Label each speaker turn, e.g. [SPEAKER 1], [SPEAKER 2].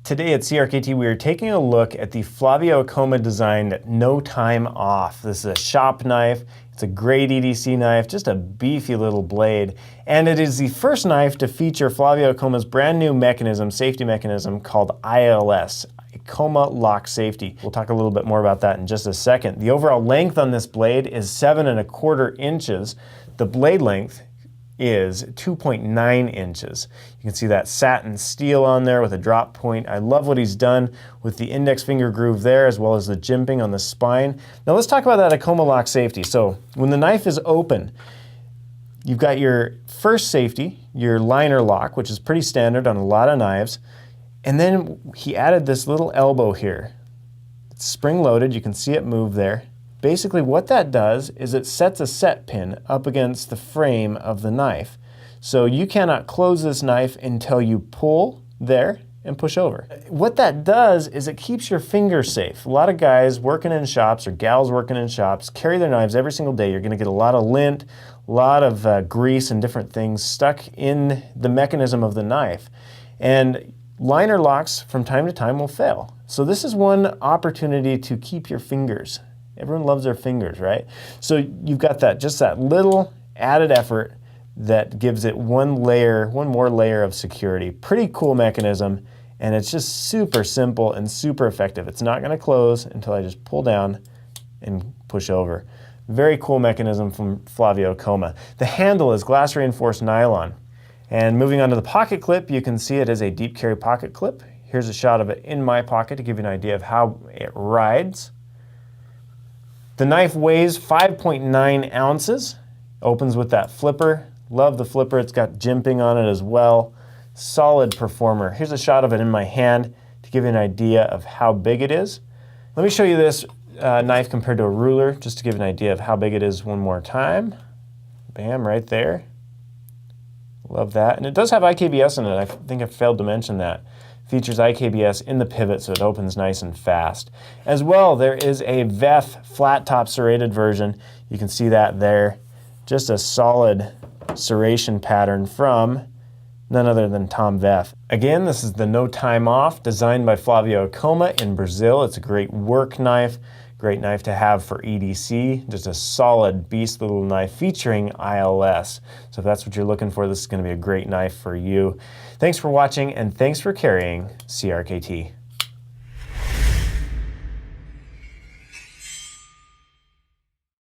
[SPEAKER 1] Today at CRKT, we are taking a look at the Flavio Acoma designed NoTimeOff. This is a shop knife. It's a great EDC knife, just a beefy little blade. And it is the first knife to feature Flavio Acoma's brand new mechanism, safety mechanism called ILS, Acoma Lock Safety. We'll talk a little bit more about that in just a second. The overall length on this blade is 7¼ inches. The blade length is 2.9 inches. You can see that satin steel on there with a drop point. I love what he's done with the index finger groove there, as well as the jimping on the spine. Now let's talk about that Acoma Lock Safety. So when the knife is open, you've got your first safety, your liner lock, which is pretty standard on a lot of knives. And then he added this little elbow here. It's spring-loaded, you can see it move there. Basically what that does is it sets a set pin up against the frame of the knife. So you cannot close this knife until you pull there and push over. What that does is it keeps your fingers safe. A lot of guys working in shops or gals working in shops carry their knives every single day. You're going to get a lot of lint, a lot of grease and different things stuck in the mechanism of the knife. And liner locks from time to time will fail. So this is one opportunity to keep your fingers. Everyone loves their fingers, right? So you've got that, just that little added effort that gives it one more layer of security. Pretty cool mechanism, and it's just super simple and super effective. It's not gonna close until I just pull down and push over. Very cool mechanism from Flavio Acoma. The handle is glass reinforced nylon. And moving on to the pocket clip, you can see it is a deep carry pocket clip. Here's a shot of it in my pocket to give you an idea of how it rides. The knife weighs 5.9 ounces, opens with that flipper. Love the flipper, it's got jimping on it as well. Solid performer. Here's a shot of it in my hand to give you an idea of how big it is. Let me show you this knife compared to a ruler, just to give you an idea of how big it is one more time. Bam, right there. Love that. And it does have IKBS in it. I think I failed to mention that. Features IKBS in the pivot, so it opens nice and fast. As well, there is a VEF flat top serrated version. You can see that there. Just a solid serration pattern from none other than Tom VEF. Again, this is the NoTimeOff, designed by Flavio Acoma in Brazil. It's a great work knife. Great knife to have for EDC, just a solid beast little knife featuring ILS. So if that's what you're looking for, this is going to be a great knife for you. Thanks for watching, and thanks for carrying CRKT.